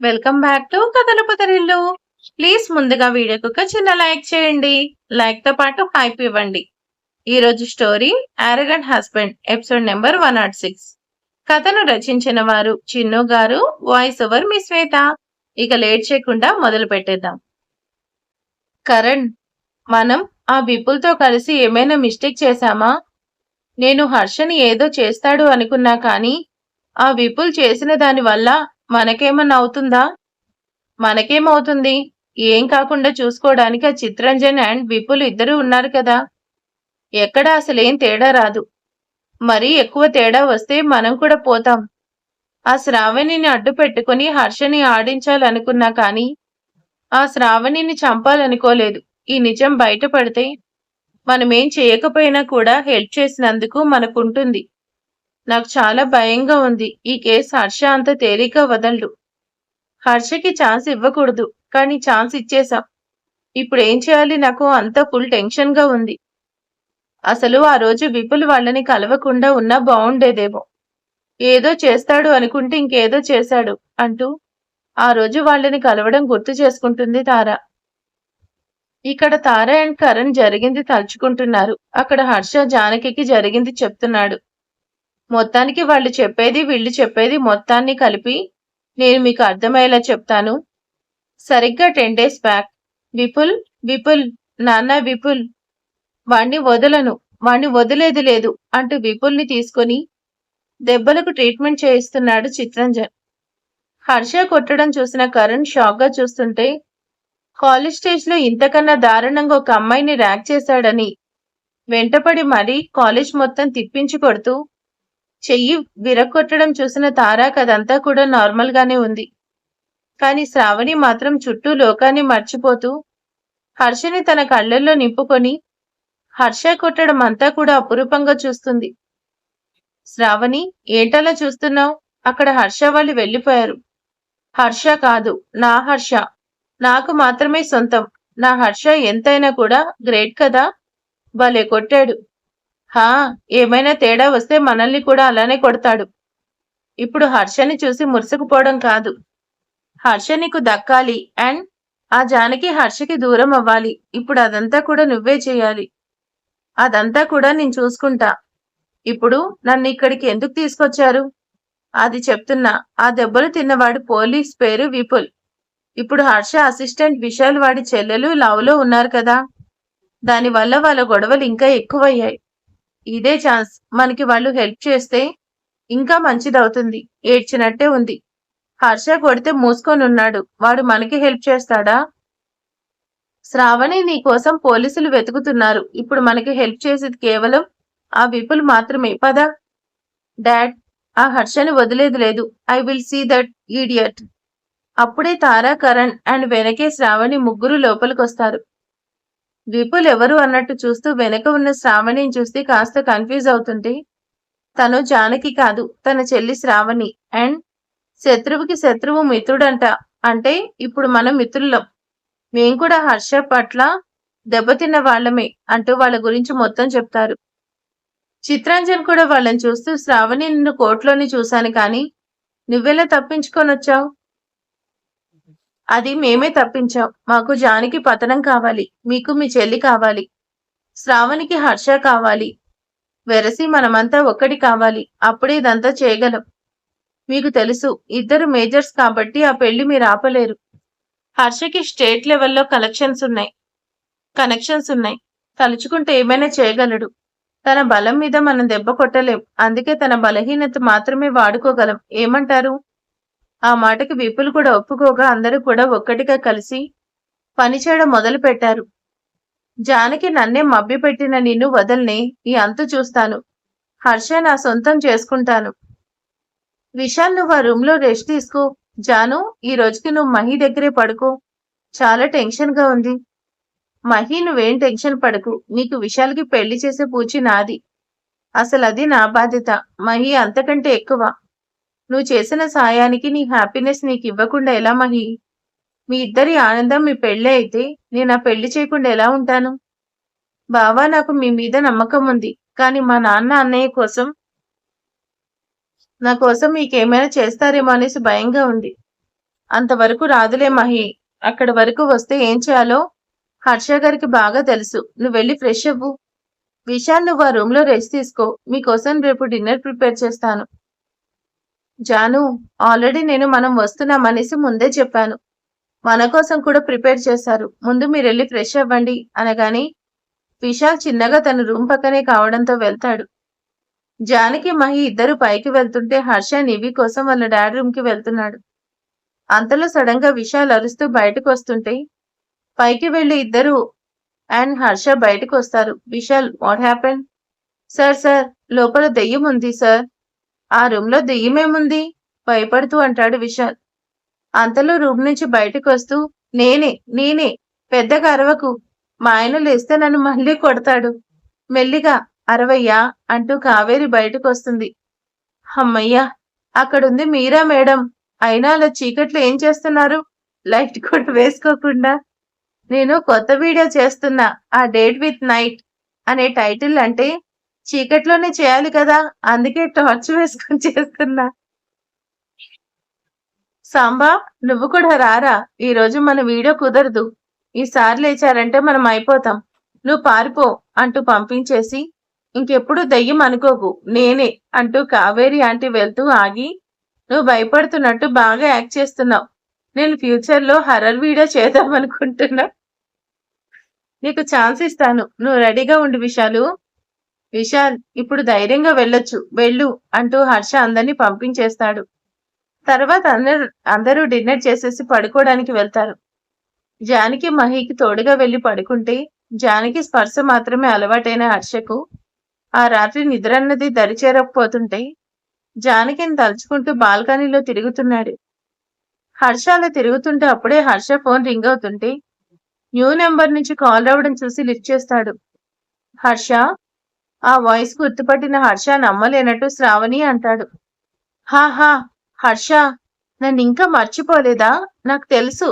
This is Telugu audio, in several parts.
వెల్కమ్ బ్యాక్ టు కథల పదరిల్లు. ప్లీజ్ ముందుగా వీడియోకి ఒక చిన్న లైక్ చేయండి. లైక్ తో పాటు హైప్ ఇవ్వండి. ఈ రోజు స్టోరీ ఆరగంట్ హస్బెండ్ ఎపిసోడ్ నెంబర్ 106. కథను రచించిన వారు చిన్ను గారు, వాయిస్ ఓవర్ మీ శ్వేత. ఇక లేట్ చేయకుండా మొదలు పెట్టేద్దాం. కరణ్, మనం ఆ విపుల్తో కలిసి ఏమైనా మిస్టేక్ చేశామా? నేను హర్షని ఏదో చేస్తాడు అనుకున్నా కానీ ఆ విపుల్ చేసిన దాని వల్ల మనకేమన్నా అవుతుందా? మనకేమవుతుంది? ఏం కాకుండా చూసుకోవడానికి ఆ చిత్రంజన్ అండ్ విపుల్ ఇద్దరు ఉన్నారు కదా. ఎక్కడ అసలేం తేడా రాదు. మరీ ఎక్కువ తేడా వస్తే మనం కూడా పోతాం. ఆ శ్రావణిని అడ్డు పెట్టుకుని హర్షని ఆడించాలనుకున్నా కానీ ఆ శ్రావణిని చంపాలనుకోలేదు. ఈ నిజం బయటపడితే మనమేం చేయకపోయినా కూడా హెల్ప్ చేసినందుకు మనకుంటుంది. నాకు చాలా భయంగా ఉంది. ఈ కేసు హర్ష అంత తేలిగ్గా వదలడు. హర్షకి ఛాన్స్ ఇవ్వకూడదు, కానీ ఛాన్స్ ఇచ్చేశాం. ఇప్పుడు ఏం చేయాలి? నాకు అంతా ఫుల్ టెన్షన్ గా ఉంది. అసలు ఆ రోజు విపుల్ వాళ్ళని కలవకుండా ఉన్నా బాగుండేదేమో. ఏదో చేస్తాడు అనుకుంటే ఇంకేదో చేశాడు అంటూ ఆ రోజు వాళ్ళని కలవడం గుర్తు చేసుకుంటుంది తార. ఇక్కడ తార అండ్ కరణ్ జరిగింది తలుచుకుంటున్నారు. అక్కడ హర్ష జానకికి జరిగింది చెప్తున్నాడు. మొత్తానికి వాళ్ళు చెప్పేది వీళ్ళు చెప్పేది మొత్తాన్ని కలిపి నేను మీకు అర్థమయ్యేలా చెప్తాను. సరిగ్గా 10 days బ్యాక్ విపుల్ విపుల్ నాన్న విపుల్, వాణ్ణి వదలను, వాణ్ణి వదిలేది లేదు అంటూ విపుల్ని తీసుకుని దెబ్బలకు ట్రీట్మెంట్ చేయిస్తున్నాడు చిత్రంజన్. హర్ష కొట్టడం చూసిన కరణ్ షాక్ గా చూస్తుంటే కాలేజ్ స్టేజ్ లో ఇంతకన్నా దారుణంగా ఒక అమ్మాయిని ర్యాక్ చేశాడని వెంటపడి మరీ కాలేజ్ మొత్తం తిప్పించి కొడుతూ చెయ్యి విరక్కొట్టడం చూసిన తారాకు అదంతా కూడా నార్మల్ గానే ఉంది. కాని శ్రావణి మాత్రం చుట్టూ లోకాన్ని మర్చిపోతూ హర్షని తన కళ్ళల్లో నింపుకొని హర్ష కొట్టడం అంతా కూడా అపురూపంగా చూస్తుంది. శ్రావణి, ఏంటలా చూస్తున్నావు? అక్కడ హర్ష వాళ్ళు వెళ్ళిపోయారు. హర్ష కాదు, నా హర్ష. నాకు మాత్రమే సొంతం. నా హర్ష ఎంతైనా కూడా గ్రేట్ కదా. భలే కొట్టాడు. హా, ఏమైనా తేడా వస్తే మనల్ని కూడా అలానే కొడతాడు. ఇప్పుడు హర్షని చూసి మురుసుకుపోవడం కాదు. హర్ష నీకు దక్కాలి అండ్ ఆ జానకి హర్షకి దూరం అవ్వాలి. ఇప్పుడు అదంతా కూడా నువ్వే చేయాలి. అదంతా కూడా నేను చూసుకుంటా. ఇప్పుడు నన్ను ఇక్కడికి ఎందుకు తీసుకొచ్చారు? అది చెప్తున్నా. ఆ దెబ్బలు తిన్నవాడు పోలీస్ పేరు విపుల్. ఇప్పుడు హర్ష అసిస్టెంట్ విశాల్ వాడి చెల్లెలు లవ్ లో ఉన్నారు కదా. దానివల్ల వాళ్ళ గొడవలు ఇంకా ఎక్కువయ్యాయి. ఇదే ఛాన్స్. మనకి వాళ్ళు హెల్ప్ చేస్తే ఇంకా మంచిదవుతుంది. ఏడ్చినట్టే ఉంది. హర్ష కొడితే మూసుకొనున్నాడు. వాడు మనకి హెల్ప్ చేస్తాడా? శ్రావణి, నీ కోసం పోలీసులు వెతుకుతున్నారు. ఇప్పుడు మనకి హెల్ప్ చేసేది కేవలం ఆ విపుల్ మాత్రమే. పద. డాడ్, ఆ హర్షని వదిలేది లేదు. I will see that idiot. అప్పుడే తారా, కరణ్ అండ్ వెనకే శ్రావణి ముగ్గురు లోపలికొస్తారు. విపుల్ ఎవరు అన్నట్టు చూస్తూ వెనక ఉన్న శ్రావణిని చూస్తే కాస్త కన్ఫ్యూజ్ అవుతుంటే తను జానకి కాదు, తన చెల్లి శ్రావణి. అండ్ శత్రువుకి శత్రువు మిత్రుడంట. అంటే ఇప్పుడు మనం మిత్రులం. మేం కూడా హర్ష పట్ల దెబ్బతిన్న వాళ్ళమే అంటూ వాళ్ళ గురించి మొత్తం చెప్తారు. చిత్రంజన్ కూడా వాళ్ళని చూస్తూ, శ్రావణి, నిన్ను కోర్టులోని చూశాను కానీ నువ్వెలా తప్పించుకొని వచ్చావు? అది మేమే తప్పించాం. మాకు జానకి పతనం కావాలి. మీకు మీ చెల్లి కావాలి. శ్రావణికి హర్ష కావాలి. వెరసి మనమంతా ఒక్కటి కావాలి. అప్పుడే ఇదంతా చేయగలం. మీకు తెలుసు, ఇద్దరు మేజర్స్ కాబట్టి ఆ పెళ్లి మీరు ఆపలేరు. హర్షకి స్టేట్ లెవెల్లో కనెక్షన్స్ ఉన్నాయి. తలుచుకుంటే ఏమైనా చేయగలడు. తన బలం మీద మనం దెబ్బ కొట్టలేం. అందుకే తన బలహీనత మాత్రమే వాడుకోగలం. ఏమంటారు? ఆ మాటకి విపుల్ కూడా ఒప్పుకోగా అందరూ కూడా ఒక్కటిగా కలిసి పనిచేయడం మొదలు పెట్టారు. జానకి, నన్నే మభ్యపెట్టిన నిన్ను వదల్నే. ఈ అంతు చూస్తాను. హర్ష నా సొంతం చేసుకుంటాను. విశాల్, నువ్వు ఆ రూమ్ లో రెస్ట్ తీసుకో. జాను, ఈ రోజుకి నువ్వు మహి దగ్గరే పడుకో. చాలా టెన్షన్ గా ఉంది. మహి, నువ్వేం టెన్షన్ పడకు. నీకు విశాల్కి పెళ్లి చేసే పూచి నాది. అసలు అది నా బాధ్యత. మహి, అంతకంటే ఎక్కువ. నువ్వు చేసిన సాయానికి నీ హ్యాపీనెస్ నీకు ఇవ్వకుండా ఎలా మహి? మీ ఇద్దరి ఆనందం మీ పెళ్లి అయితే నేను ఆ పెళ్లి చేయకుండా ఎలా ఉంటాను? బావా, నాకు మీ మీద నమ్మకం ఉంది. కానీ మా నాన్న, అన్నయ్య కోసం, నా కోసం మీకేమైనా చేస్తారేమో అనేసి భయంగా ఉంది. అంతవరకు రాదులే మహి. అక్కడి వరకు వస్తే ఏం చేయాలో హర్ష గారికి బాగా తెలుసు. నువ్వు వెళ్ళి ఫ్రెష్ అవ్వు. విశాల్, నువ్వు ఆ రూమ్ లో రెస్ట్ తీసుకో. మీకోసం రేపు డిన్నర్ ప్రిపేర్ చేస్తాను. జాను, ఆల్రెడీ నేను మనం వస్తున్నామనేసి ముందే చెప్పాను. మన కోసం కూడా ప్రిపేర్ చేశారు. ముందు మీరెళ్ళి ఫ్రెష్ అవ్వండి అనగాని విశాల్ చిన్నగా తన రూమ్ పక్కనే కావడంతో వెళ్తాడు. జానకి, మహి ఇద్దరు పైకి వెళ్తుంటే హర్ష నివి కోసం వాళ్ళ డాడీ రూమ్ కి వెళ్తున్నాడు. అంతలో సడన్ గా విశాల్ అరుస్తూ బయటకు వస్తుంటే పైకి వెళ్లి ఇద్దరు అండ్ హర్ష బయటకు వస్తారు. Vishal, what happen? సార్ లోపల దెయ్యం ఉంది సార్. ఆ రూమ్ లో దెయ్యమేముంది? భయపడుతూ అంటాడు విశాల్. అంతలో రూమ్ నుంచి బయటకు వస్తూ నేనే పెద్దగా అరవకు. మా ఆయన లేస్తే నన్ను మళ్ళీ కొడతాడు. మెల్లిగా అరవయ్యా అంటూ కావేరి బయటకు వస్తుంది. అమ్మయ్యా, అక్కడుంది మీరా మేడం. అయినా అలా చీకట్లో ఏం చేస్తున్నారు? లైట్ కూడా వేసుకోకుండా. నేను కొత్త వీడియో చేస్తున్నా. ఆ డేట్ విత్ నైట్ అనే టైటిల్ అంటే చీకట్లోనే చేయాలి కదా, అందుకే టార్చ్ వేసుకొని చేస్తున్నా. సాంబా, నువ్వు కూడా రారా. ఈ రోజు మన వీడియో కుదరదు. ఈసారి లేచారంటే మనం అయిపోతాం. నువ్వు పారిపో అంటూ పంపించేసి ఇంకెప్పుడు దయ్యం అనుకోకు, నేనే అంటూ కావేరి ఆంటీ వెళ్తూ ఆగి, నువ్వు భయపడుతున్నట్టు బాగా యాక్ట్ చేస్తున్నావు. నేను ఫ్యూచర్ లో హర్రర్ వీడియో చేద్దామనుకుంటున్నా. నీకు ఛాన్స్ ఇస్తాను. నువ్వు రెడీగా ఉండు విశాలు. విశాల్, ఇప్పుడు ధైర్యంగా వెళ్ళొచ్చు, వెళ్ళు అంటూ హర్ష అందరినీ పంపించేస్తాడు. తర్వాత అందరూ డిన్నర్ చేసేసి పడుకోవడానికి వెళ్తారు. జానకి మహికి తోడుగా వెళ్లి పడుకుంటే జానకి స్పర్శ మాత్రమే అలవాటైన హర్షకు ఆ రాత్రి నిద్ర అన్నది దరిచేరకపోతుంటే జానకిని తలుచుకుంటూ బాల్కనీలో తిరుగుతున్నాడు. హర్ష అలా తిరుగుతుంటే అప్పుడే హర్ష ఫోన్ రింగ్ అవుతుంటే న్యూ నెంబర్ నుంచి కాల్ రావడం చూసి లిఫ్ట్ చేస్తాడు. హర్ష. ఆ వాయిస్ గుర్తుపట్టిన హర్ష నమ్మలేనట్టు శ్రావణి అంటాడు. హాహా హర్ష, నన్ను ఇంకా మర్చిపోలేదా? నాకు తెలుసు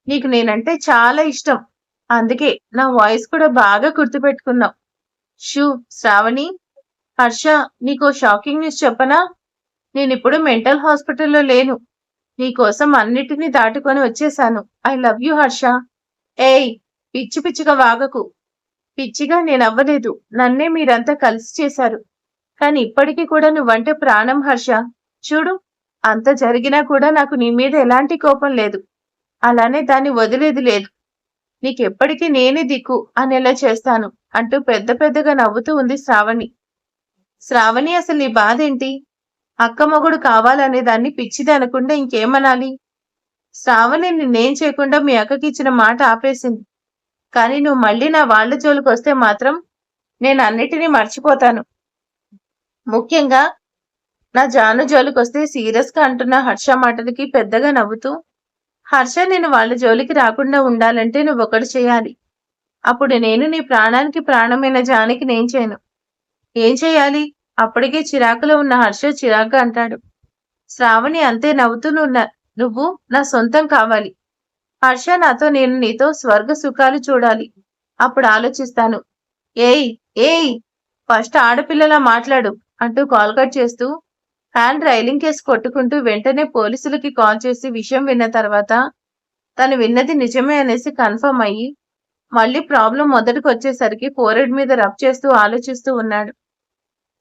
నీకు నేనంటే చాలా ఇష్టం. అందుకే నా వాయిస్ కూడా బాగా గుర్తుపెట్టుకున్నావు. షూ శ్రావణి. హర్ష, నీకో షాకింగ్ న్యూస్ చెప్పనా? నేనిప్పుడు మెంటల్ హాస్పిటల్లో లేను. నీకోసం అన్నిటినీ దాటుకొని వచ్చేశాను. I love you Harsha. ఏయ్, పిచ్చి పిచ్చిగా వాగకు. పిచ్చిగా నేనవ్వలేదు. నన్నే మీరంతా కలిసి చేశారు. కానీ ఇప్పటికీ కూడా నువ్వంటే ప్రాణం హర్ష. చూడు, అంత జరిగినా కూడా నాకు నీ మీద ఎలాంటి కోపం లేదు. అలానే దాన్ని వదిలేది లేదు. నీకెప్పటికీ నేనే దిక్కు అనేలా చేస్తాను అంటూ పెద్ద పెద్దగా నవ్వుతూ ఉంది శ్రావణి. శ్రావణి, అసలు నీ బాధేంటి? అక్క మొగుడు కావాలనే దాన్ని పిచ్చిది అనకుండా ఇంకేమనాలి? శ్రావణి నిన్నేం చేయకుండా మీ అక్కకి ఇచ్చిన మాట ఆపేసింది. కానీ నువ్వు మళ్ళీ నా వాళ్ళ జోలికి వస్తే మాత్రం నేను అన్నిటినీ మర్చిపోతాను. ముఖ్యంగా నా జాను జోలికి వస్తే సీరియస్ గా అంటున్న హర్ష మాటలకి పెద్దగా నవ్వుతూ, హర్ష, నేను వాళ్ళ జోలికి రాకుండా ఉండాలంటే నువ్వు ఒకటి చేయాలి. అప్పుడు నేను నీ ప్రాణానికి ప్రాణమైన జానకి నేను చేయను. ఏం చేయాలి? అప్పటికే చిరాకులో ఉన్న హర్ష చిరాకుగా అంటాడు. శ్రావణి అంతే నవ్వుతూ నువ్వు నా సొంతం కావాలి. హర్ష, నేను నీతో స్వర్గ సుఖాలు చూడాలి. అప్పుడు ఆలోచిస్తాను. ఏయ్ ఏయ్, ఫస్ట్ ఆడపిల్లలా మాట్లాడు అంటూ కాల్ కట్ చేస్తూ హ్యాండ్ రైలింగ్ కేసు కొట్టుకుంటూ వెంటనే పోలీసులకి కాల్ చేసి విషయం విన్న తర్వాత తను విన్నది నిజమే అనేసి కన్ఫర్మ్ అయ్యి మళ్ళీ ప్రాబ్లం మొదటికి వచ్చేసరికి ఫోరెడ్ మీద రబ్ చేస్తూ ఆలోచిస్తూ ఉన్నాడు.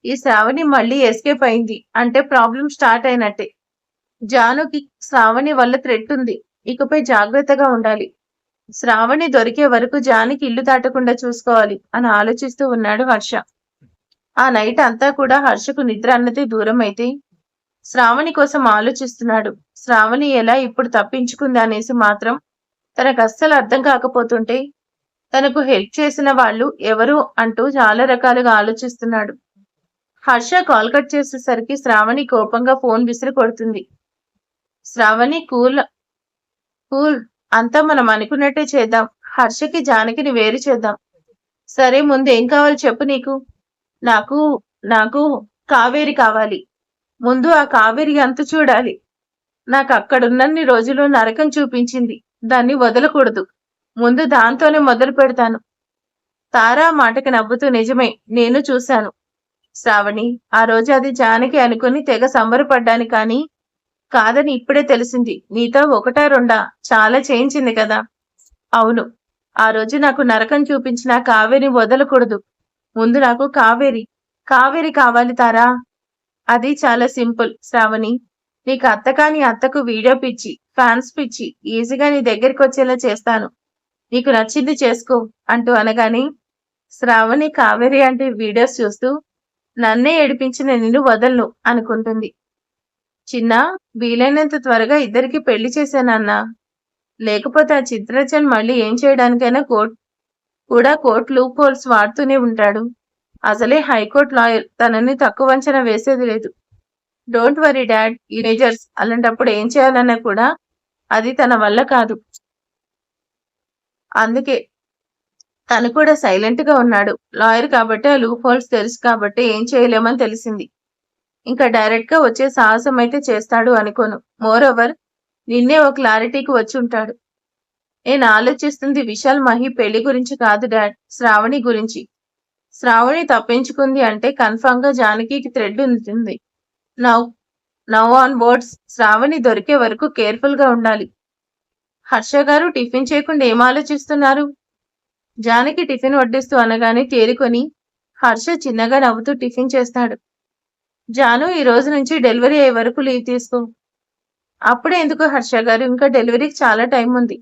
ఈ శ్రావణి మళ్ళీ ఎస్కేప్ అయింది అంటే ప్రాబ్లం స్టార్ట్ అయినట్టే. జానుకి శ్రావణి వల్ల థ్రెట్ ఉంది. ఇకపై జాగ్రత్తగా ఉండాలి. శ్రావణి దొరికే వరకు జానికి ఇల్లు దాటకుండా చూసుకోవాలి అని ఆలోచిస్తూ ఉన్నాడు హర్ష. ఆ నైట్ అంతా కూడా హర్షకు నిద్ర అన్నది దూరం అయితే శ్రావణి కోసం ఆలోచిస్తున్నాడు. శ్రావణి ఎలా ఇప్పుడు తప్పించుకుంది అనేసి మాత్రం తనకు అస్సలు అర్థం కాకపోతుంటే తనకు హెల్ప్ చేసిన వాళ్ళు ఎవరు అంటూ చాలా రకాలుగా ఆలోచిస్తున్నాడు. హర్ష కాల్ కట్ చేసేసరికి శ్రావణి కోపంగా ఫోన్ విసిరి కొడుతుంది. శ్రావణి, కూల్ కూల్, అంతా మనం అనుకున్నట్టే చేద్దాం. హర్షకి జానకిని వేరు చేద్దాం. సరే, ముందు ఏం కావాలి చెప్పు. నాకు నాకు కావేరి కావాలి. ముందు ఆ కావేరి అంత చూడాలి. నాకు అక్కడున్నన్ని రోజులు నరకం చూపించింది. దాన్ని వదలకూడదు. ముందు దాంతోనే మొదలు పెడతాను. తారా మాటకి నవ్వుతూ నిజమే, నేను చూశాను శ్రావణి. ఆ రోజు అది జానకి అనుకుని తెగ సంబరపడ్డాను. కానీ కాదని ఇప్పుడే తెలిసింది. నీతో ఒకటా రెండా? చాలా చేయించింది కదా. అవును. ఆ రోజు నాకు నరకం చూపించిన కావేరి వదలకూడదు. ముందు నాకు కావేరి కావేరి కావాలి తారా. అది చాలా సింపుల్ శ్రావణి. నీకు అత్త కాని అత్తకు వీడియో పిచ్చి, ఫ్యాన్స్ పిచ్చి. ఈజీగా నీ దగ్గరికి వచ్చేలా చేస్తాను. నీకు నచ్చింది చేసుకో అంటూ అనగానే శ్రావణి కావేరి అంటే వీడియోస్ చూస్తూ నన్నే ఏడిపించిన నిన్ను వదలను అనుకుంటుంది. చిన్న, వీలైనంత త్వరగా ఇద్దరికి పెళ్లి చేశానన్నా. లేకపోతే ఆ చిత్రచన్ మళ్ళీ ఏం చేయడానికైనా కోర్ట్ లూప్ హోల్స్ వాడుతూనే ఉంటాడు. అసలే హైకోర్టు లాయర్, తనని తక్కువ అంచనా వేసేది లేదు. డోంట్ వరీ డాడ్, టీనేజర్స్ అలాంటప్పుడు ఏం చేయాలన్నా కూడా అది తన వల్ల కాదు. అందుకే తను కూడా సైలెంట్ గా ఉన్నాడు. లాయర్ కాబట్టి ఆ లూప్ హోల్స్ తెలుసు కాబట్టి ఏం చేయలేమని తెలిసింది. ఇంకా డైరెక్ట్ గా వచ్చే సాహసం అయితే చేస్తాడు అనుకోను. మోర్ ఓవర్ నిన్నే ఓ క్లారిటీకి వచ్చి ఉంటాడు. నేను ఆలోచిస్తుంది విశాల్ మహి పెళ్లి గురించి కాదు డాడ్, శ్రావణి గురించి. శ్రావణి తప్పించుకుంది అంటే కన్ఫర్మ్ గా జానకికి థ్రెడ్ ఉంటుంది. నౌ ఆన్ వర్డ్స్ శ్రావణి దొరికే వరకు కేర్ఫుల్ గా ఉండాలి. హర్ష గారు టిఫిన్ చేయకుండా ఏం ఆలోచిస్తున్నారు? జానకి టిఫిన్ వడ్డిస్తూ అనగానే తేరుకొని హర్ష చిన్నగా నవ్వుతూ టిఫిన్ చేస్తాడు. జాను ఈ రోజు నుంచి డెలివరీ అయ్యే వరకు లీవ్ తీసుకో. అప్పుడే ఎందుకు హర్ష గారు, ఇంకా డెలివరీకి చాలా టైం ఉంది.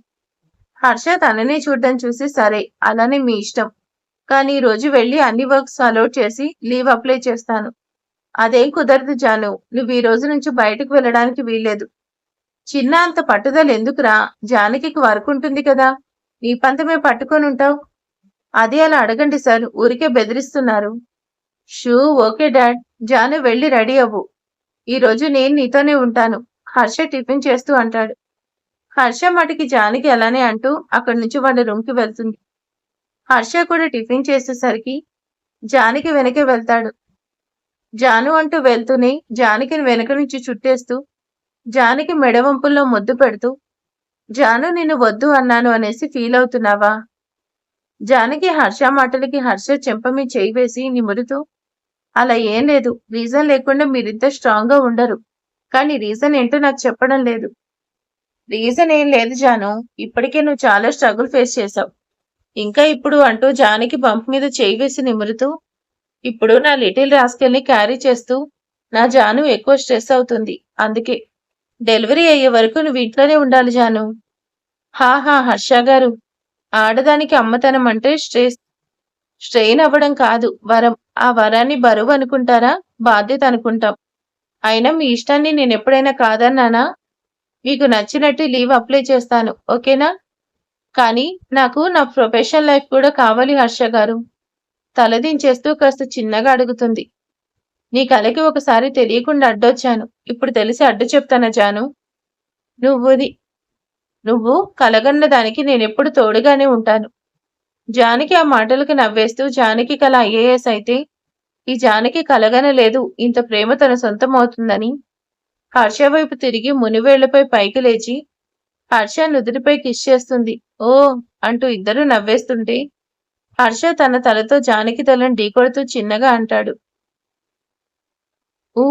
హర్ష తననే చూడడం చూసి సరే అలానే మీ ఇష్టం. కానీ ఈ రోజు వెళ్ళి అన్ని వర్క్స్ అలౌట్ చేసి లీవ్ అప్లై చేస్తాను. అదేం కుదరదు జాను, నువ్వు ఈ రోజు నుంచి బయటకు వెళ్ళడానికి వీల్లేదు. చిన్న అంత పట్టుదల ఎందుకురా? జానకి వర్క్ ఉంటుంది కదా, నీ పంతమే పట్టుకొని ఉంటావు. అది అలా అడగండి సార్, ఊరికే బెదిరిస్తున్నారు. షూ ఓకే డాడ్, జాను వెళ్ళి రెడీ అవ్వు. ఈ రోజు నేను నీతోనే ఉంటాను, హర్ష టిఫిన్ చేస్తూ అంటాడు. హర్ష మాటకి జానకి అలానే అంటూ అక్కడి నుంచి వాళ్ళ రూమ్ కి వెళ్తుంది. హర్ష కూడా టిఫిన్ చేసేసరికి జానకి వెనకే వెళ్తాడు. జాను అంటూ వెళ్తూనే జానకిని వెనక నుంచి చుట్టేస్తూ జానకి మెడవంపుల్లో ముద్దు పెడుతూ, జాను నిన్ను వద్దు అన్నాను అనేసి ఫీల్ అవుతున్నావా? జానకి హర్ష మాటలకి హర్ష చెంపమి చేయి వేసి నిమురుతూ, అలా ఏం లేదు, రీజన్ లేకుండా మీరింత స్ట్రాంగ్ గా ఉండరు. కానీ రీజన్ ఏంటో నాకు చెప్పడం లేదు. రీజన్ ఏం లేదు జాను, ఇప్పటికే నువ్వు చాలా స్ట్రగుల్ ఫేస్ చేశావు. ఇంకా ఇప్పుడు అంటూ జానకి బంప్ మీద చేయి వేసి నిమురుతూ, ఇప్పుడు నా లిటిల్ రాస్కెల్ని క్యారీ చేస్తూ నా జాను ఎక్కువ స్ట్రెస్ అవుతుంది. అందుకే డెలివరీ అయ్యే వరకు నువ్వు ఇంట్లోనే ఉండాలి జాను. హాహా హర్ష గారు, ఆడదానికి అమ్మతనం అంటే స్ట్రెయిన్ అవ్వడం కాదు, వరం. ఆ వరాన్ని బరువు అనుకుంటారా, బాధ్యత అనుకుంటాం. అయినా మీ ఇష్టాన్ని నేను ఎప్పుడైనా కాదన్నానా? మీకు నచ్చినట్టు లీవ్ అప్లై చేస్తాను, ఓకేనా? కానీ నాకు నా ప్రొఫెషనల్ లైఫ్ కూడా కావాలి హర్ష గారు. తలదించేస్తూ కాస్త చిన్నగా అడుగుతుంది. నీ కలకి ఒకసారి తెలియకుండా అడ్డొచ్చాను, ఇప్పుడు తెలిసి అడ్డు చెప్తానా జాను? నువ్వు కలగన్న దానికి నేనెప్పుడు తోడుగానే ఉంటాను. జానకి ఆ మాటలకు నవ్వేస్తూ, జానకి కల ఐఏఎస్ అయితే ఈ జానకి కలగనలేదు ఇంత ప్రేమ తన సొంతం అవుతుందని. హర్ష వైపు తిరిగి మునివేళ్లపై పైకి లేచి హర్ష నుదుటిపై కిస్ చేస్తుంది. ఓ అంటూ ఇద్దరు నవ్వేస్తుంటే హర్ష తన తలతో జానకి తలను ఢీకొడుతూ చిన్నగా అంటాడు. ఊ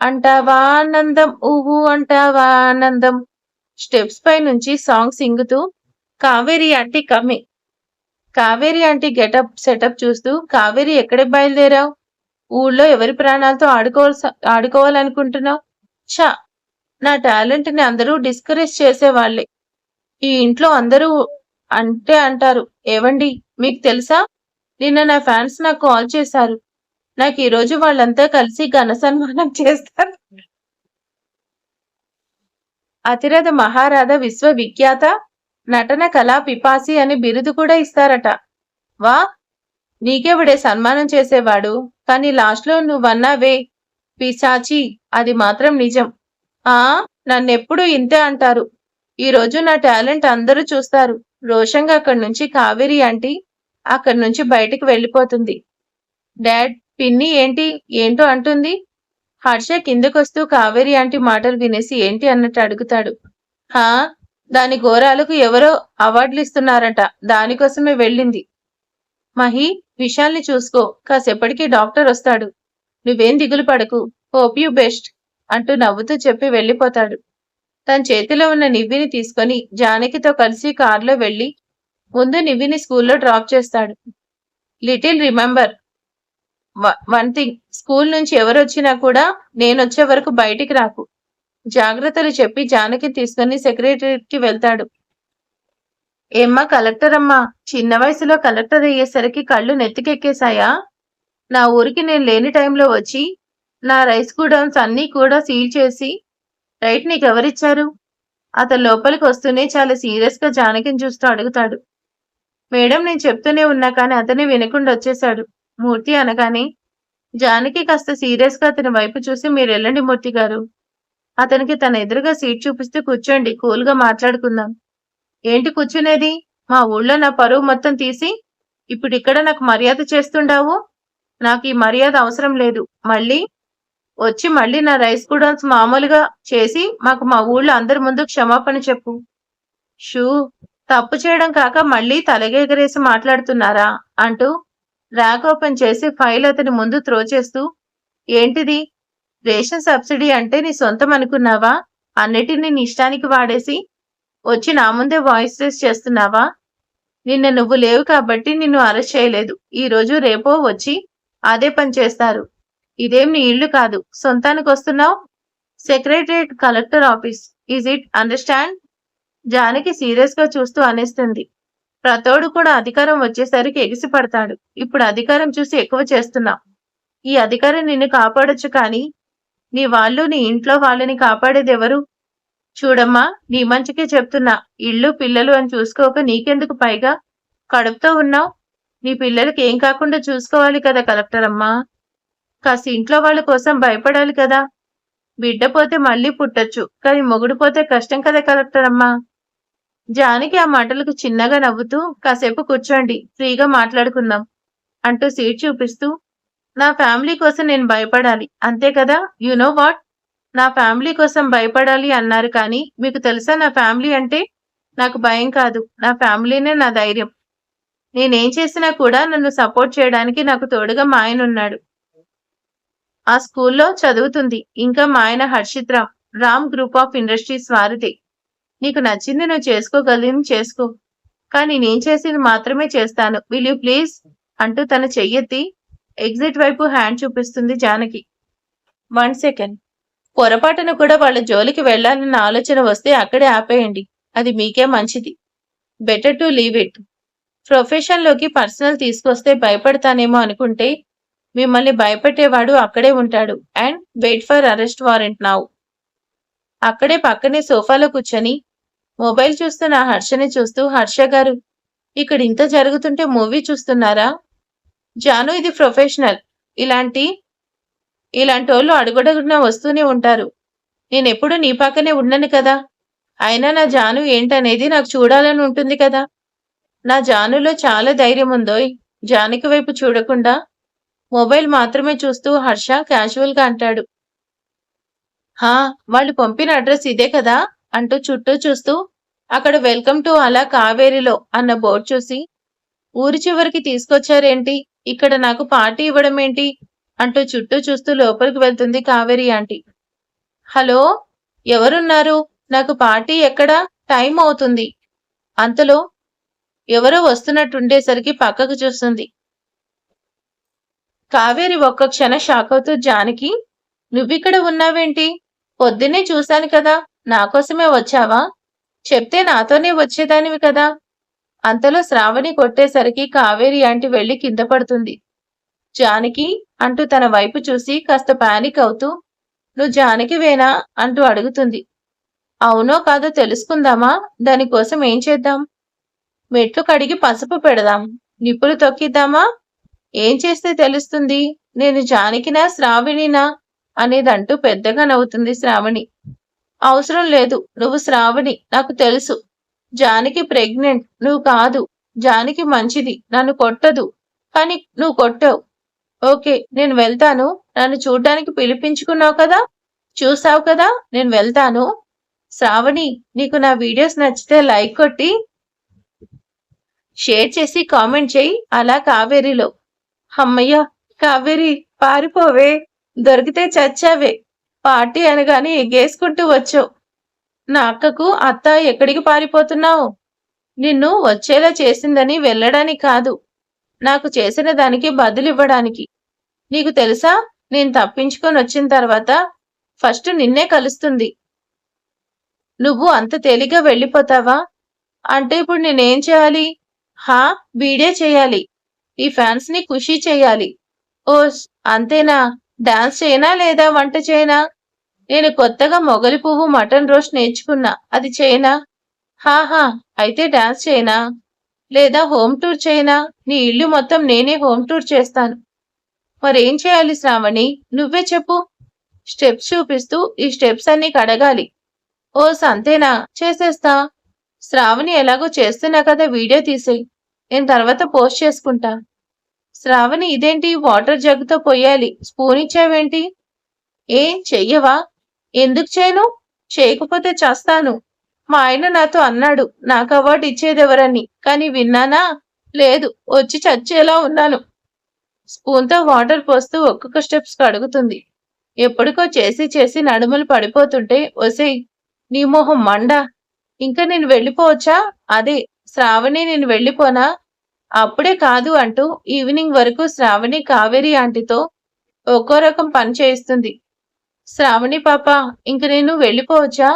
అంటావా ఆనందం, ఊహు అంటావా ఆనందం. స్టెప్స్ పై నుంచి సాంగ్ సింగుతూ Kaveri aunty coming. Kaveri aunty getup setup చూస్తూ, కావేరి ఎక్కడికి బయలుదేరావు? ఊళ్ళో ఎవరి ప్రాణాలతో ఆడుకోవాలనుకుంటున్నావు? ఛా, నా టాలెంట్ ని అందరూ డిస్కరేజ్ చేసేవాళ్లే. ఈ ఇంట్లో అందరూ అంటారు. ఏవండి, మీకు తెలుసా, నిన్న నా ఫ్యాన్స్ నాకు కాల్ చేశారు. నాకు ఈ రోజు వాళ్ళంతా కలిసి ఘన సన్మానం చేస్తారు. అతిరథ మహారాధ విశ్వవిఖ్యాత నటన కళా పిపాసి అని బిరుదు కూడా ఇస్తారట. వా, నీకెవడే సన్మానం చేసేవాడు? కానీ లాస్ట్ లో నువ్వన్నావే పిశాచి, అది మాత్రం నిజం. నన్నెప్పుడు ఇంతే అంటారు. ఈ రోజు నా టాలెంట్ అందరూ చూస్తారు. రోషంగా అక్కడి నుంచి కావేరి ఆంటీ అక్కడి నుంచి బయటికి వెళ్ళిపోతుంది. డాడ్, పిన్ని ఏంటో అంటుంది. హర్ష కిందకొస్తూ కావేరి ఆంటీ మాటలు వినేసి ఏంటి అన్నట్టు అడుగుతాడు. దాని ఘోరాలకు ఎవరో అవార్డులు ఇస్తున్నారట, దానికోసమే వెళ్ళింది. మహి, విశాల్ని చూసుకో, కాసేపటికి డాక్టర్ వస్తాడు. నువ్వేం దిగులు పడకు. Hope you best. అంటూ నవ్వుతూ చెప్పి వెళ్ళిపోతాడు. తన చేతిలో ఉన్న నివ్విని తీసుకొని జానకితో కలిసి కారులో వెళ్లి ముందు నివ్విని స్కూల్లో డ్రాప్ చేస్తాడు. Little remember one thing, school నుంచి ఎవరొచ్చినా కూడా నేనొచ్చే వరకు బయటికి రాకు. జాగ్రత్తలు చెప్పి జానకిని తీసుకుని సెక్రటరీకి వెళ్తాడు. ఏమ్మా కలెక్టర్ అమ్మా, చిన్న వయసులో కలెక్టర్ అయ్యేసరికి కళ్ళు నెత్తికెక్కేశాయా? నా ఊరికి నేను లేని టైంలో వచ్చి నా రైస్ గూడౌన్స్ అన్నీ కూడా సీల్ చేసి రైట్ నీకెవరిచ్చారు? అతను లోపలికి వస్తూనే చాలా సీరియస్ గా జానకిని చూస్తూ అడుగుతాడు. మేడం నేను చెప్తూనే ఉన్నా కానీ అతనే వినకుండా వచ్చేశాడు. మూర్తి అనగానే జానకి కాస్త సీరియస్ గా అతని వైపు చూసి మీరు వెళ్ళండి మూర్తి గారు. అతనికి తన ఎదురుగా సీట్ చూపిస్తూ కూర్చోండి, కూల్ గా మాట్లాడుకుందాం. ఏంటి కూర్చునేది? మా ఊళ్ళో నా పరువు మొత్తం తీసి ఇప్పుడు ఇక్కడ నాకు మర్యాద చేస్తుండావు? నాకు ఈ మర్యాద అవసరం లేదు. మళ్ళీ నా రైస్ గూడౌన్స్ మామూలుగా చేసి మాకు మా ఊళ్ళో అందరి ముందు క్షమాపణ చెప్పు. షూ, తప్పు చేయడం కాక మళ్ళీ తలగెగరేసి మాట్లాడుతున్నారా అంటూ ర్యాక్ ఓపెన్ చేసి ఫైల్ అతని ముందు త్రో చేస్తూ, ఏంటిది? రేషన్ సబ్సిడీ అంటే నీ సొంతం అనుకున్నావా? అన్నిటినీ నీ ఇష్టానికి వాడేసి వచ్చి నా ముందే వాయిస్ రేస్ చేస్తున్నావా? నిన్న నువ్వు లేవు కాబట్టి నిన్ను అరెస్ట్ చేయలేదు. ఈ రోజు రేపో వచ్చి అదే పని చేస్తారు. ఇదేం నీ ఇల్లు కాదు, సొంతానికి వస్తున్నావు. Secretariat collector office, is it understand? Janaki serious గా చూస్తూ అనేస్తుంది. ప్రతోడు కూడా అధికారం వచ్చేసరికి ఎగిసి పడతాడు. ఇప్పుడు అధికారం చూసి ఎక్కువ చేస్తున్నావు. ఈ అధికారం నిన్ను కాపాడొచ్చు కానీ నీ వాళ్ళు నీ ఇంట్లో వాళ్ళని కాపాడేదెవరు? చూడమ్మా, నీ మంచికే చెప్తున్నా. ఇల్లు పిల్లలు అని చూసుకోక నీకెందుకు పైగా కడుపుతో ఉన్నావు? నీ పిల్లలకి ఏం కాకుండా చూసుకోవాలి కదా కలెక్టర్ అమ్మా. కాస్త ఇంట్లో వాళ్ళ కోసం భయపడాలి కదా. బిడ్డ పోతే మళ్ళీ పుట్టొచ్చు, కానీ మొగుడు పోతే కష్టం కదా కలెక్టర్ అమ్మా. జానకి ఆ మాటలకు చిన్నగా నవ్వుతూ కాసేపు కూర్చోండి, ఫ్రీగా మాట్లాడుకుందాం అంటూ సీట్ చూపిస్తూ, నా ఫ్యామిలీ కోసం నేను భయపడాలి అంతే కదా. యు నో వాట్, నా ఫ్యామిలీ కోసం భయపడాలి అన్నారు కానీ మీకు తెలుసా నా ఫ్యామిలీ అంటే? నాకు భయం కాదు, నా ఫ్యామిలీనే నా ధైర్యం. నేనేం చేసినా కూడా నన్ను సపోర్ట్ చేయడానికి నాకు తోడుగా మా ఆయన ఉన్నాడు. ఆ స్కూల్లో చదువుతుంది ఇంకా మా ఆయన Harshit Ram group of industries వారిదే. నీకు నచ్చింది నువ్వు చేసుకోగలిగింది చేసుకో, కానీ నేను చేసింది మాత్రమే చేస్తాను. విల్ యూ ప్లీజ్ అంటూ తన చెయ్యెత్తి ఎగ్జిట్ వైపు హ్యాండ్ చూపిస్తుంది జానకి. 1 సెకండ్. పొరపాటును కూడా వాళ్ళ జోలికి వెళ్లాలన్న ఆలోచన వస్తే అక్కడే ఆపేయండి, అది మీకే మంచిది. Better to leave it. ప్రొఫెషన్లోకి పర్సనల్ తీసుకొస్తే భయపడతానేమో అనుకుంటే మిమ్మల్ని భయపెట్టేవాడు అక్కడే ఉంటాడు. And wait for arrest warrant now. అక్కడే పక్కనే సోఫాలో కూర్చొని మొబైల్ చూస్తున్న హర్షని చూస్తూ, హర్ష గారు ఇక్కడ ఇంత జరుగుతుంటే మూవీ చూస్తున్నారా? జాను, ఇది ప్రొఫెషనల్. ఇలాంటోళ్ళు అడుగడుగునా వస్తూనే ఉంటారు. నేనెప్పుడు నీ పక్కనే ఉండను కదా. అయినా నా జాను ఏంటనేది నాకు చూడాలని ఉంటుంది కదా. నా జానులో చాలా ధైర్యం ఉందోయ్. జానకి వైపు చూడకుండా మొబైల్ మాత్రమే చూస్తూ హర్ష క్యాజువల్ గా అంటాడు. హా, వాళ్ళు పంపిన అడ్రస్ ఇదే కదా అంటూ చుట్టూ చూస్తూ అక్కడ వెల్కమ్ టు అలా కావేరిలో అన్న బోర్డు చూసి, ఊరి చివరికి తీసుకొచ్చారేంటి, ఇక్కడ నాకు పార్టీ ఇవ్వడం ఏంటి అంటూ చుట్టూ చూస్తూ లోపలికి వెళ్తుంది కావేరి ఆంటీ. హలో, ఎవరున్నారు? నాకు పార్టీ ఎక్కడా? టైం అవుతుంది. అంతలో ఎవరో వస్తున్నట్టుండేసరికి పక్కకు చూస్తుంది. కావేరి ఒక్క క్షణం షాక్ అవుతూ, జానకి నువ్విక్కడ ఉన్నావేంటి? పొద్దున్నే చూశాను కదా, నా కోసమే వచ్చావా? చెప్తే నాతోనే వచ్చేదానివి కదా. అంతలో శ్రావణి కొట్టేసరికి కావేరి ఆంటీ వెళ్లి కింద పడుతుంది. జానకి అంటూ తన వైపు చూసి కాస్త పానిక్ అవుతూ, నువ్వు జానకివేనా అంటూ అడుగుతుంది. అవునో కాదో తెలుసుకుందామా? దానికోసం ఏం చేద్దాం? మెట్లు కడిగి పసుపు పెడదాం, నిప్పులు తొక్కిద్దామా? ఏం చేస్తే తెలుస్తుంది నేను జానకినా శ్రావణినా అనేదంటూ పెద్దగా నవ్వుతుంది శ్రావణి. అవసరం లేదు, నువ్వు శ్రావణి, నాకు తెలుసు. జానకి ప్రెగ్నెంట్, నువ్వు కాదు. జానకి మంచిది, నన్ను కొట్టదు, కానీ నువ్వు కొట్టావు. ఓకే, నేను వెళ్తాను. నన్ను చూడ్డానికి పిలిపించుకున్నావు కదా, చూసావు కదా, నేను వెళ్తాను. శ్రావణి, నీకు నా వీడియోస్ నచ్చితే లైక్ కొట్టి షేర్ చేసి కామెంట్ చేయి, అలా కావేరిలో. అమ్మయ్య, కావేరి పారిపోవే, దొరికితే చచ్చావే పార్టీ అనగానే ఎగేసుకుంటూ వచ్చావు. నా అక్కకు అత్త ఎక్కడికి పారిపోతున్నావు? నిన్ను వచ్చేలా చేసిందని వెళ్ళడానికి కాదు, నాకు చేసిన దానికి బదులివ్వడానికి. నీకు తెలుసా, నేను తప్పించుకొని వచ్చిన తర్వాత ఫస్ట్ నిన్నే కలుస్తుంది. నువ్వు అంత తేలిగ్గా వెళ్ళిపోతావా? అంటే ఇప్పుడు నేనేం చేయాలి? హా, వీడే చేయాలి. ఈ ఫ్యాన్స్ ని ఖుషీ చేయాలి. ఓస్, అంతేనా? డాన్స్ చేయనా లేదా వంట చేయనా? నేను కొత్తగా మొగలి పువ్వు మటన్ రోస్ట్ నేర్చుకున్నా, అది చేయనా? హాహా, అయితే డాన్స్ చేయనా? లేదా హోమ్ టూర్ చేయనా? నీ ఇల్లు మొత్తం నేనే హోమ్ టూర్ చేస్తాను. మరేం చేయాలి శ్రావణి, నువ్వే చెప్పు. స్టెప్స్ చూపిస్తూ ఈ స్టెప్స్ అన్ని కడగాలి. ఓస్, అంతేనా? చేసేస్తా. శ్రావణి ఎలాగో చేస్తున్నా కదా, వీడియో తీసేయి, నేను తర్వాత పోస్ట్ చేసుకుంటా. శ్రావణి, ఇదేంటి వాటర్ జగ్గుతో పొయ్యాలి, స్పూన్ ఇచ్చావేంటి? ఏం చెయ్యవా? ఎందుకు చేయను? చేయకపోతే చస్తాను. మా ఆయన నాతో అన్నాడు నాకు అవార్డు ఇచ్చేదెవరని, కానీ విన్నానా? లేదు, వచ్చి చచ్చేలా ఉన్నాను. స్పూన్తో వాటర్ పోస్తూ ఒక్కొక్క స్టెప్స్ కడుగుతుంది. ఎప్పటికో చేసి చేసి నడుములు పడిపోతుంటే, ఒసేయ్ నీ మొహం మండ, ఇంకా నేను వెళ్ళిపోవచ్చా? అదే శ్రావణి, నేను వెళ్ళిపోనా? అప్పుడే కాదు అంటూ ఈవినింగ్ వరకు శ్రావణి కావేరి ఆంటీతో ఒక్కో రకం పని చేయిస్తుంది. శ్రావణి పాప, ఇంక నేను వెళ్ళిపోవచ్చా?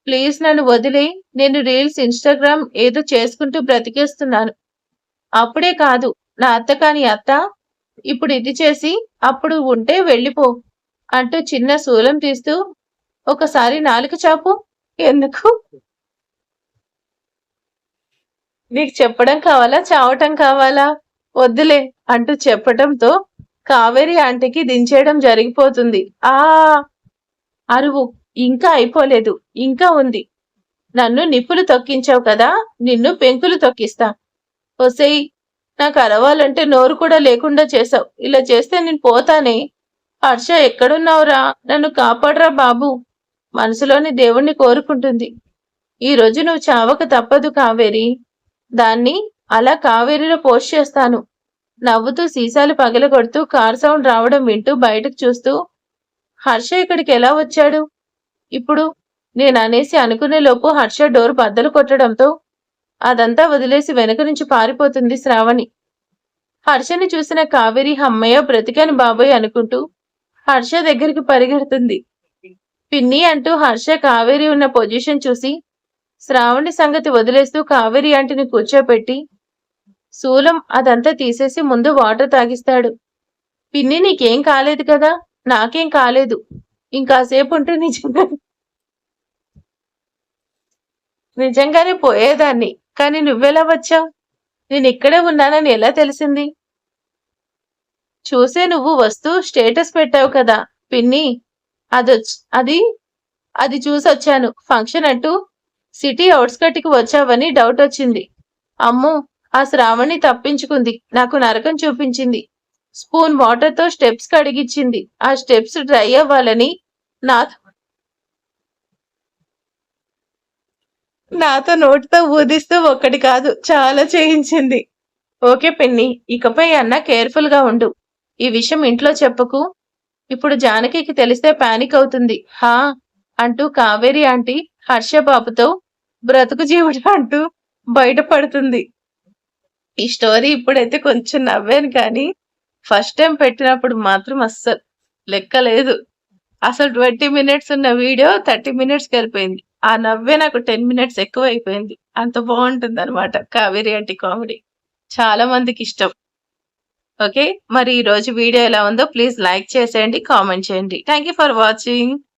ప్లీజ్ నన్ను వదిలే, నేను రీల్స్ ఇన్స్టాగ్రామ్ ఏదో చేసుకుంటూ బ్రతికేస్తున్నాను. అప్పుడే కాదు, నా అత్త కాని అత్త, ఇప్పుడు ఇది చేసి అప్పుడు ఉంటే వెళ్ళిపో అంటూ చిన్న శూలం తీస్తూ ఒకసారి నాలుక చాపు. ఎందుకు? నీకు చెప్పడం కావాలా, చావటం కావాలా? వద్దులే అంటూ చెప్పటంతో కావేరి ఆంటీకి దించేయడం జరిగిపోతుంది. ఆ అరువు ఇంకా అయిపోలేదు, ఇంకా ఉంది. నన్ను నిప్పులు తొక్కించావు కదా, నిన్ను పెంకులు తొక్కిస్తా. ఒసేయ్, నాకు అరవాలంటే నోరు కూడా లేకుండా చేసావు. ఇలా చేస్తే నేను పోతానే. హర్ష, ఎక్కడున్నావురా? నన్ను కాపాడరా బాబు. మనసులోని దేవుణ్ణి కోరుకుంటుంది. ఈ రోజు నువ్వు చావక తప్పదు కావేరి. దాన్ని అలా కావేరిలో పోస్ట్ చేస్తాను. నవ్వుతూ సీసాలు పగలగొడుతూ కార్ సౌండ్ రావడం వింటూ బయటకు చూస్తూ, హర్ష ఇక్కడికి ఎలా వచ్చాడు? ఇప్పుడు నేను అనేసి అనుకునే లోపు హర్ష డోర్ బద్దలు కొట్టడంతో అదంతా వదిలేసి వెనక నుంచి పారిపోతుంది శ్రావణి. హర్షని చూసిన కావేరి హమ్మయ్య బ్రతికాను బాబోయ్ అనుకుంటూ హర్ష దగ్గరికి పరిగెడుతుంది. పిన్ని అంటూ హర్ష కావేరి ఉన్న పొజిషన్ చూసి శ్రావణి సంగతి వదిలేస్తూ కావేరి ఆంటీని కూర్చోపెట్టి శూలం అదంతా తీసేసి ముందు వాటర్ తాగిస్తాడు. పిన్ని, నీకేం కాలేదు కదా? నాకేం కాలేదు. ఇంకాసేపు ఉంటే నిజంగానే పోయేదాన్ని. కానీ నువ్వెలా వచ్చావు? నేను ఇక్కడే ఉన్నానని ఎలా తెలిసింది? చూసే నువ్వు వస్తూ స్టేటస్ పెట్టావు కదా పిన్ని, అది అది చూసొచ్చాను. ఫంక్షన్ అంటూ సిటీ అవుట్స్కట్కి వచ్చావని డౌట్ వచ్చింది. అమ్మో, ఆ శ్రావణి తప్పించుకుంది, నాకు నరకం చూపించింది. స్పూన్ వాటర్తో స్టెప్స్ కడిగించింది. ఆ స్టెప్స్ డ్రై అవ్వాలని నాతో నోటితో ఊదిస్తూ ఒక్కటి కాదు చాలా చేయించింది. ఓకే పిన్ని, ఇకపై అన్న కేర్ఫుల్ గా ఉండు. ఈ విషయం ఇంట్లో చెప్పకు. ఇప్పుడు జానకికి తెలిస్తే పానిక్ అవుతుంది. హా అంటూ కావేరి ఆంటీ హర్షబాబుతో బ్రతుకు జీవుడు అంటూ బయటపడుతుంది. ఈ స్టోరీ ఇప్పుడైతే కొంచెం నవ్వాను, కానీ ఫస్ట్ టైం పెట్టినప్పుడు మాత్రం అస్సలు లెక్కలేదు. అసలు 20 మినిట్స్ ఉన్న వీడియో 30 మినిట్స్కి వెళ్ళిపోయింది. ఆ నవ్వే నాకు 10 మినిట్స్ ఎక్కువ అయిపోయింది. అంత బాగుంటుంది అనమాట కావేరి ఆంటీ కామెడీ. చాలా మందికి ఇష్టం. ఓకే, మరి ఈ రోజు వీడియో ఎలా ఉందో ప్లీజ్ లైక్ చేసేయండి, కామెంట్ చేయండి. Thank you for watching.